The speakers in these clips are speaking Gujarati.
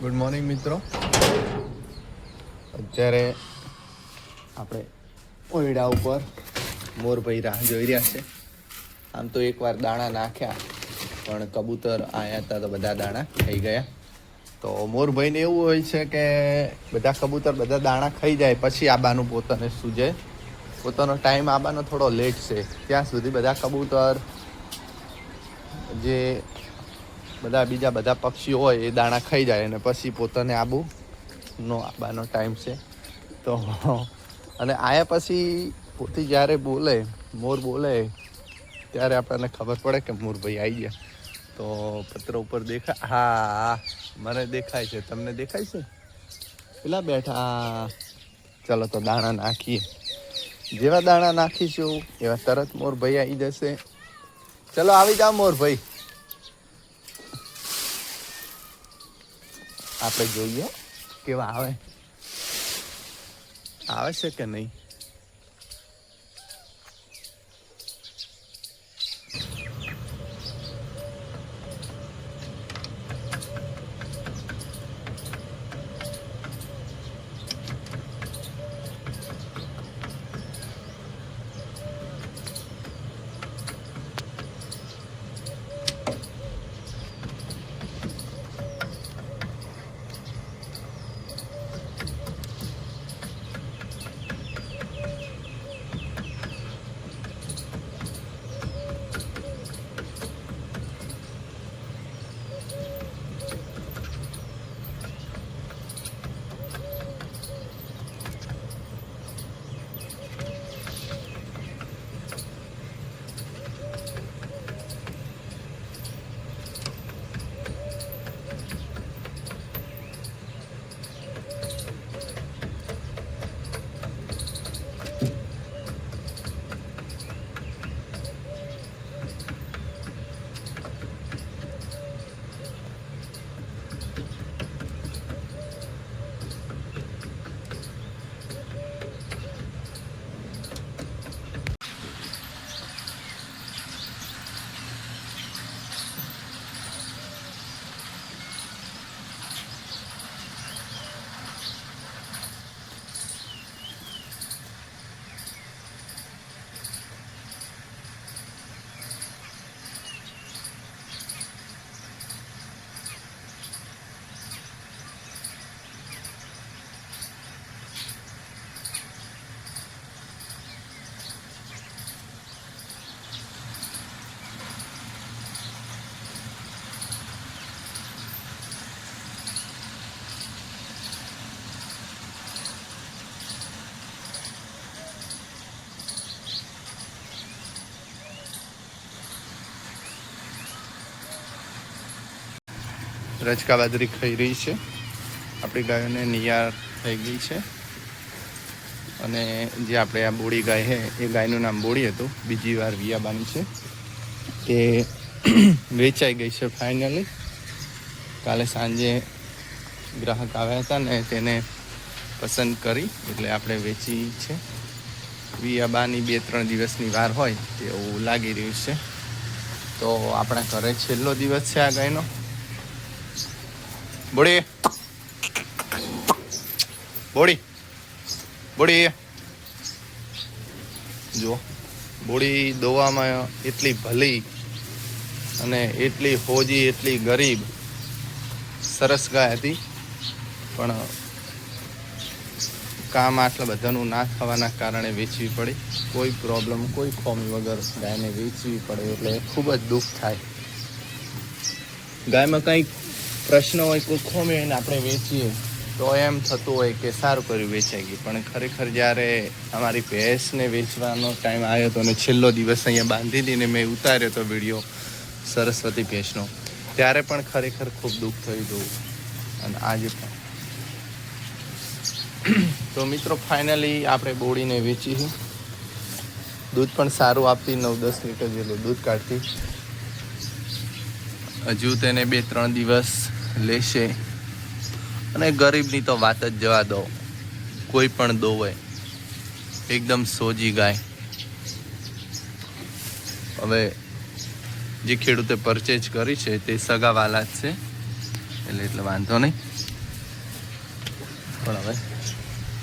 ગુડ મોર્નિંગ મિત્રો. અત્યારે આપણે ઓયડા ઉપર મોરભાઈ રાહ જોઈ રહ્યા છે. આમ તો એકવાર દાણા નાખ્યા પણ કબૂતર આવ્યા હતા તો બધા દાણા ખાઈ ગયા. તો મોરભાઈને એવું હોય છે કે બધા કબૂતર બધા દાણા ખાઈ જાય પછી આબાનું પોતાને સૂજે. પોતાનો ટાઈમ આબાનો થોડો લેટ છે. ત્યાં સુધી બધા કબૂતર જે બધા બીજા બધા પક્ષીઓ હોય એ દાણા ખાઈ જાય અને પછી પોતાને આબાનો ટાઈમ છે. તો અને આયા પછી પોતે જ્યારે બોલે મોર બોલે ત્યારે આપણને ખબર પડે કે મોરભાઈ આવી ગયા. તો પત્ર ઉપર દેખાય, હા મને દેખાય છે, તમને દેખાય છે? પેલા બેઠા. ચલો તો દાણા નાખીએ. જેવા દાણા નાખીશું એવા તરત મોરભાઈ આવી જશે. ચલો આવી જાઓ મોરભાઈ. આપણે જોઈએ કેવા આવે છે કે નહીં. રચકા બાજરી ખાઈ રહી છે. આપણી ગાયોને નિયાર થઈ ગઈ છે. અને જે આપણે આ બોડી ગાય છે એ ગાયનું નામ બોડી હતું. બીજી વાર વિયાબાની છે. એ વેચાઈ ગઈ છે ફાઇનલી. કાલે સાંજે ગ્રાહક આવ્યા હતા ને તેને પસંદ કરી એટલે આપણે વેચી છે. વિયાબાની 2-3 દિવસની વાર હોય તેવું લાગી રહ્યું છે. તો આપણા ઘરે છેલ્લો દિવસ છે આ ગાયનો. બોડી જો બોડી દોવામાં એટલી ભલી અને એટલી હોજી એટલી ગરીબ સરસ ગાય હતી. પણ કામ આટલા બધાનું ના થવાના કારણે વેચવી પડી. કોઈ પ્રોબ્લેમ કોઈ ખોમી વગર ગાયને વેચવી પડે એટલે ખૂબ જ દુઃખ થાય. ગાયમાં કંઈક પ્રશ્ન હોય, કોઈ ખોમી હોય ને આપણે વેચીએ તો એમ થતું હોય કે સારું કર્યું વેચાઈ ગઈ. પણ ખરેખર જ્યારે અમારી ભેંસને વેચવાનો ટાઈમ આવ્યો હતો અને છેલ્લો દિવસ અહીંયા બાંધી દીને મેં ઉતાર્યો હતો વિડીયો સરસ્વતી ભેંસનો, ત્યારે પણ ખરેખર ખૂબ દુઃખ થયું હતું. અને આજે પણ તો મિત્રો ફાઇનલી આપણે બોડીને વેચી. દૂધ પણ સારું આપતી, 9-10 લીટર જેટલું દૂધ કાઢતી. હજુ તેને 2-3 દિવસ લેશે. અને ગરીબની તો વાત જ જવા દો. કોઈ પણ દોવે એકદમ સોજી ગાય. હવે જે ખેડૂતે પરચેજ કરી છે તે સગાવાલા જ છે એટલે વાંધો નહીં. પણ હવે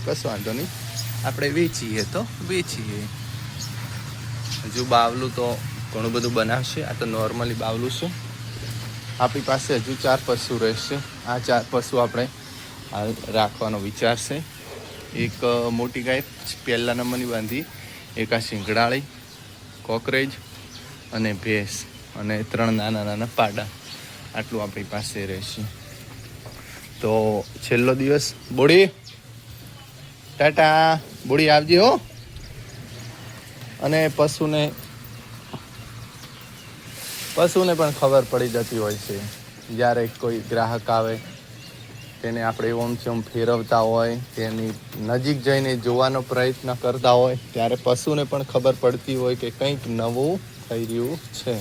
કશું વાંધો નહીં, આપણે વેચીએ તો વેચીએ. હજુ બાવલું તો ઘણું બધું બનાવશે. આ તો નોર્મલી બાવલું છે. આપણી પાસે હજુ 4 પશુ રહેશે. આ 4 પશુ આપણે હાલ રાખવાનો વિચાર છે. એક મોટી ગાય પહેલા નંબરની બાંધી, એક આ શિંગડાળી, કોકરેજ અને ભેંસ, અને 3 નાના નાના પાડા. આટલું આપણી પાસે રહેશે. તો છેલ્લો દિવસ. બોડી ટાટા, બોડી આવજે હો. અને પશુને પણ ખબર પડી જતી હોય છે, જ્યારે કોઈ ગ્રાહક આવે તેને આપણે ઓમ ચમ ફેરવતા હોય, તેની નજીક જઈને જોવાનો પ્રયત્ન કરતા હોય, ત્યારે પશુને પણ ખબર પડતી હોય કે કંઈક નવું થઈ રહ્યું છે.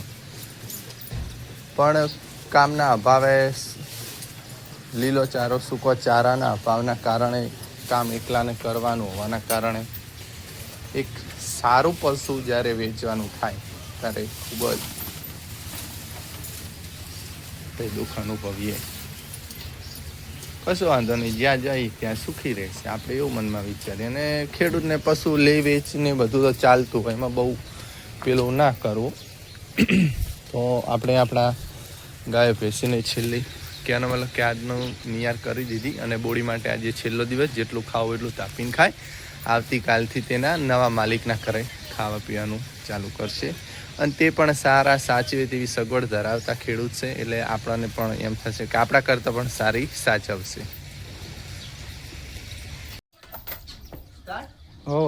પણ કામના અભાવે, લીલો ચારો સૂકો ચારાના અભાવના કારણે, કામ એકલાને કરવાનું હોવાના કારણે એક સારું પશુ જ્યારે વેચવાનું થાય ત્યારે ખૂબ જ દુઃખ અનુભવીએ. કશું વાંધો નહીં, જ્યાં જાય ત્યાં સુખી રહેશે, આપણે એવું મનમાં વિચારીએ. અને ખેડૂતને પશુ લે વેચને બધું તો ચાલતું હોય, એમાં બહુ પેલું ના કરવું. તો આપણે આપણા ગાય ભેંસીને છેલ્લી કહેવાનો મતલબ કે આજનું નિયાર કરી દીધી. અને બોડી માટે આજે છેલ્લો દિવસ, જેટલું ખાવું એટલું તાપીને ખાય. આવતીકાલથી તેના નવા માલિકના ઘરે ખાવા પીવાનું ચાલુ કરશે. અને તે પણ સારા સાચવે તેવી સગવડ ધરાવતા ખેડૂત છે, એટલે આપણને પણ એમ થશે કે આપણા કરતાં પણ સારી સાચવશે. હો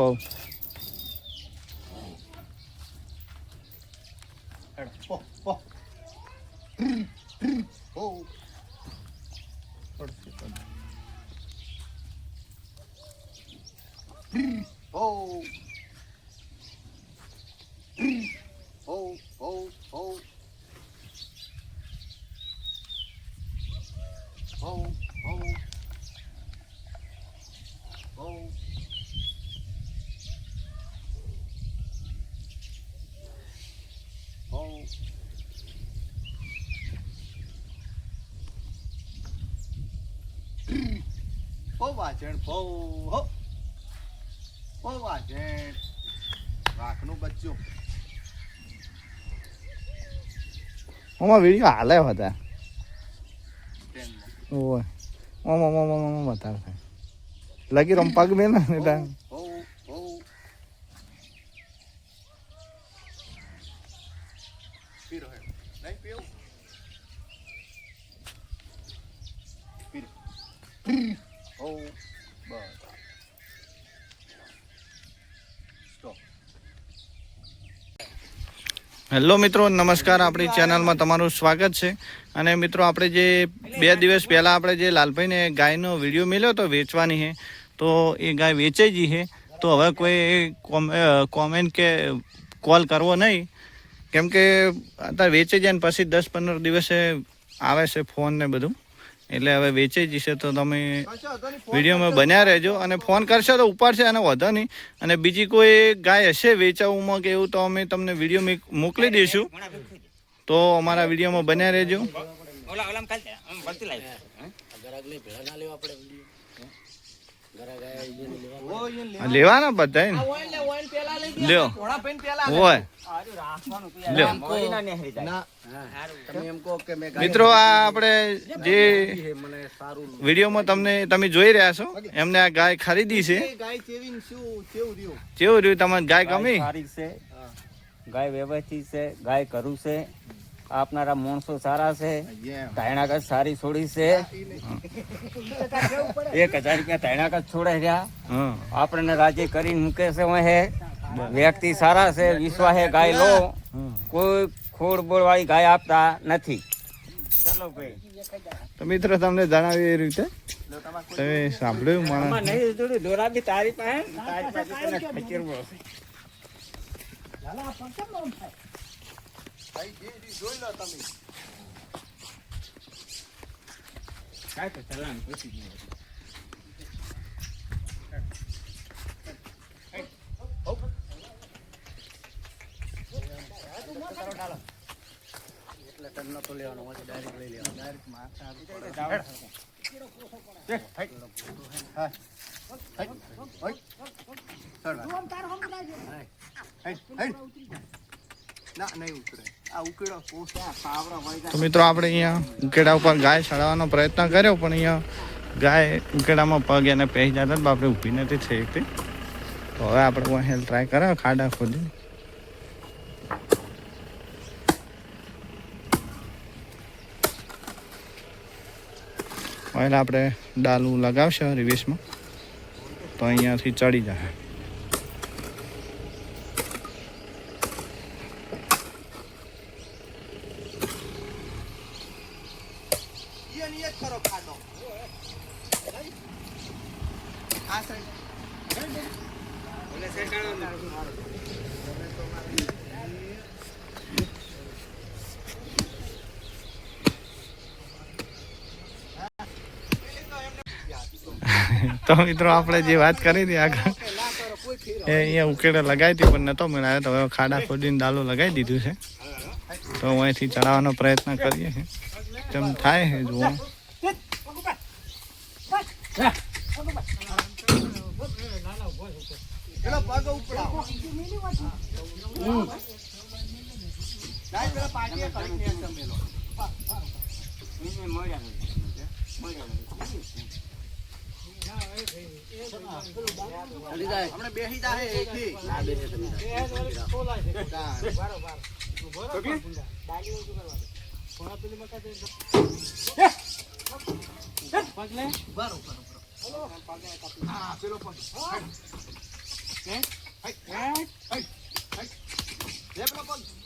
વાજણ વાજણ રાખનું બચ્ચું. ઓમાં વિડીયો હાલે હતા. ઓય ઓમ બતાવે લગી રંપાક બે ને એટલે પીરો હે નહીં પીઓ પીરો. ઓ બસ સ્ટોપ. હેલો મિત્રો, નમસ્કાર. આપણી ચેનલમાં તમારું સ્વાગત છે. અને મિત્રો, આપણે જે 2 દિવસ પહેલાં આપણે જે લાલભાઈને ગાયનો વિડીયો મળ્યો હતો વેચવાની છે, તો એ ગાય વેચાઈ ગઈ છે. તો હવે કોઈ કોમેન્ટ કે કોલ કરવો નહીં, કેમ કે અત્યારે વેચાઈ જાય ને પછી 10-15 દિવસે આવે છે ફોન ને બધું, એટલે હવે વેચાઈ જશે. તો તમે વિડીયોમાં બન્યા રહેજો, અને ફોન કરશો તો ઉપાડશે, અને વધો નહીં. અને બીજી કોઈ ગાય હશે વેચાવવામાં કે એવું, તો અમે તમને વિડીયો મોકલી દઈશું. તો અમારા વિડીયોમાં બન્યા રહેજો. લેવાના બધા લ્યો હોય. મિત્રો, આ આપણે જે વિડીયોમાં તમે જોઈ રહ્યા છો, એમને આ ગાય ખરીદી છે. કેવું રહ્યું તમારી ગાય? ગમી? ગાય વ્યવસ્થિત છે, ગાય કરું છે, આપનારા માણસો સારા છે, તાયણાકત સારી છોડી છે. 1000 રૂપિયા તાયણાકત છોડે રહ્યા, આપણને રાજી કરીને મૂકે છે. હે વ્યક્તિ સારા છે, વિશ્વાસે ગાય લો, કોઈ ખોડ બોળવાળી ગાય આપતા નથી. ચલો ભાઈ. તો મિત્રો, તમને જણાવી એ રીતે તમે સાંભળ્યું નહીં દોરા બી તારી પાસે ખચેરવો છે. જોઈ લો તમે. કાંઈ તો ચલાન પૂછી જ એટલે ટન નતો લેવાનો, ડાયરેક્ટ લઈ લેવાનો. ડાયરેક્ટ તો મિત્રો આપણે અહીંયા ઉકેડા ઉપર ગાય ચડાવવાનો પ્રયત્ન કર્યો, પણ અહીંયા ગાય ઉકેડામાં પગ એને પહેરી જતા તો આપણે ઊભી નથી થઈ શકતી. તો હવે આપણે અહીં ટ્રાય કરે ખાડા ખોદી. હવે આપણે ડાલું લગાવશે રિવેશમાં તો અહીંયાથી ચડી જાય. તો મિત્રો આપણે જે વાત કરી હતી આગળ એ અહીંયા ઉકેડે લગાવી હતી પણ નહોતો મળાયો, તો હવે ખાડા ખોદીને ડાલું લગાવી દીધું છે. તો હું અહીંથી ચડાવવાનો પ્રયત્ન કરીએ છીએ, જેમ થાય છે જુઓ.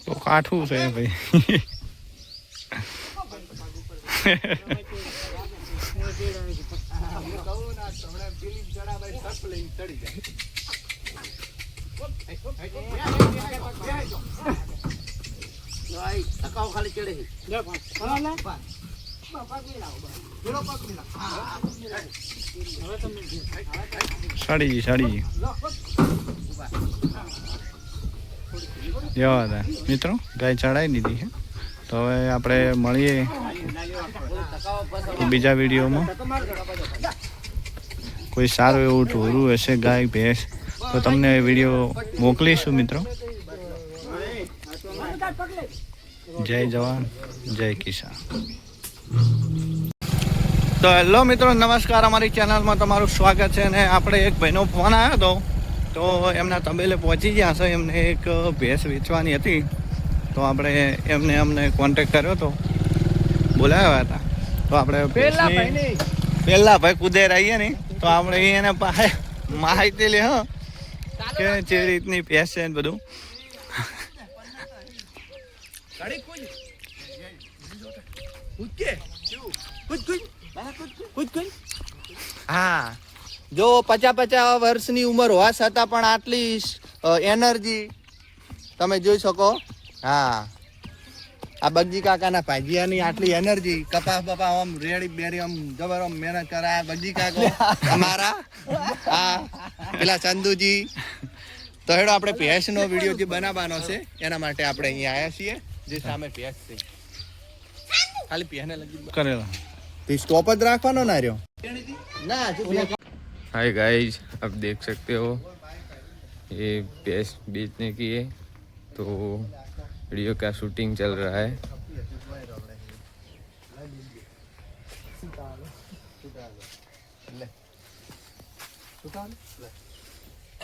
તો કાઠું છે ભાઈ. ખાલી ચડે સડી જવા દે મિત્રો, ગાય ચડાવી દીધી છે. તો હવે આપણે મળીએ બીજા વિડીયોમાં. કોઈ સારું એવું ઢોરું હશે ગાય ભેંસ તો તમને વિડીયો મોકલીશું મિત્રો. જય જવાન જય કિસાન. તો હેલો મિત્રો, નમસ્કાર. અમારી ચેનલમાં તમારું સ્વાગત છે. અને આપણે એક ભાઈનો ફોન આવ્યો હતો, તો એમના તબેલે પહોંચી ગયા છે. એમને એક ભેંસ વેચવાની હતી, તો આપણે અમને કોન્ટેક્ટ કર્યો હતો, બોલાવ્યા હતા. તો આપણે પહેલા ભાઈ કુદેર આવીએ ને તો આપણે એને પાસે માહિતી લે કે જે રીતની ભેંસ છે ને બધું. હા, જો 50 વર્ષની ઉંમર હોવા છતાં પણ આટલી એનર્જી તમે જોઈ શકો. હા, આ બગજી કાકાના ભાજીયાની આટલી એનર્જી, કપાસ બપા આમ રેડી બેરી આમ જબર આમ મહેનત કરે બગજી કાકો અમારા. હા, પેલા ચંદુજી. તો હેડો આપણે ભેંસનો વિડીયો જે બનાવવાનો છે એના માટે આપણે અહીંયા આવ્યા છીએ. જે સામે ભેંસ છે, ખાલી ભેંસને લગી કરેલા स्टॉप रखवानो ना रहो ना. हाय गाइस, आप देख सकते हो ये भैंस बेचने की है, तो वीडियो का शूटिंग चल रहा है.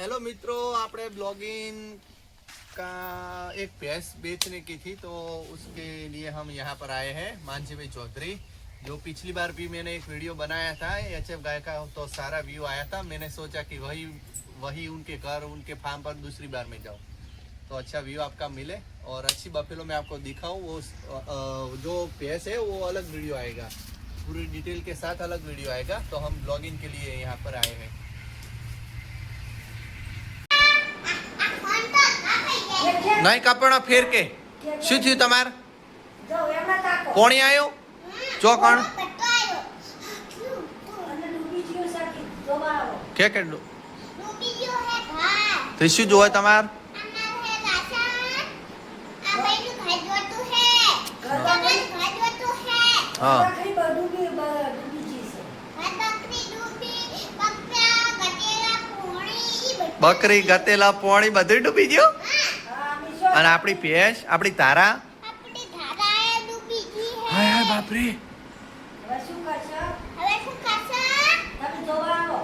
हेलो मित्रों, आपने ब्लॉगिंग का एक भैंस बेचने की थी, तो उसके लिए हम यहाँ पर आए हैं. मानसी भाई चौधरी, जो पिछली बार भी मैंने एक वीडियो बनाया था एचएफ गाय का, तो सारा व्यू आया था. मैंने सोचा कि वही उनके घर उनके फार्म पर दूसरी बार में जाऊं, तो अच्छा व्यू आपका मिले और अच्छी बफेलो मैं आपको दिखाऊं. वो जो भैंस है वो अलग वीडियो आएगा, पूरी डिटेल के साथ अलग वीडियो आएगा. तो हम ब्लॉगिंग के लिए यहाँ पर आए हैं. नहीं कपड़ा फेर के શું થયું તમાર? કોણી આવ્યો ચોકણ કે તો શું જોવે તમાર? હા બકરી ગતેલા પોણી બધું ડૂબી ગયું અને આપણી ભેંસ આપણી તારા આપણી ધારાએ ડૂબી ગઈ હે. હાય હાય બાપરે હવે શું કરશો? તમે જોવા આવો.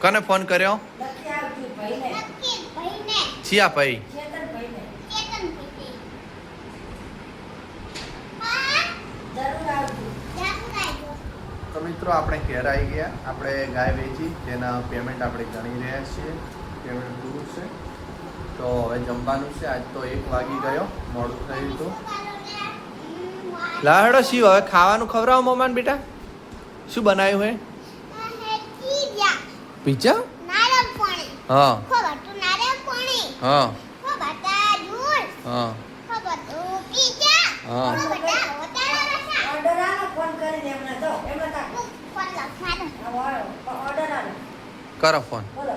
કોને ફોન કર્યો લખી આવજો ભાઈને. છીયા ભાઈ ચેતન ભાઈને. જરૂર આવજો. તો મિત્રો આપણે ઘેર આવી ગયા આપણે ગાય વેચી તેના પેમેન્ટ આપણે ગણી રહ્યા છીએ પેમેન્ટ પૂરું છે તો હવે જમવાનું છે આજ તો 1 વાગી ગયો મોડું થયું હતું લાડો શિવ હવે ખાવાનું ખવડાવો મમ્માને બેટા શું બનાવ્યું હે પિઝા હા હા હા હા ઓર્ડર આનો ફોન કરીને એમને દો. એમને તાકો. ઓર્ડર આનો. કરો ફોન બોલો.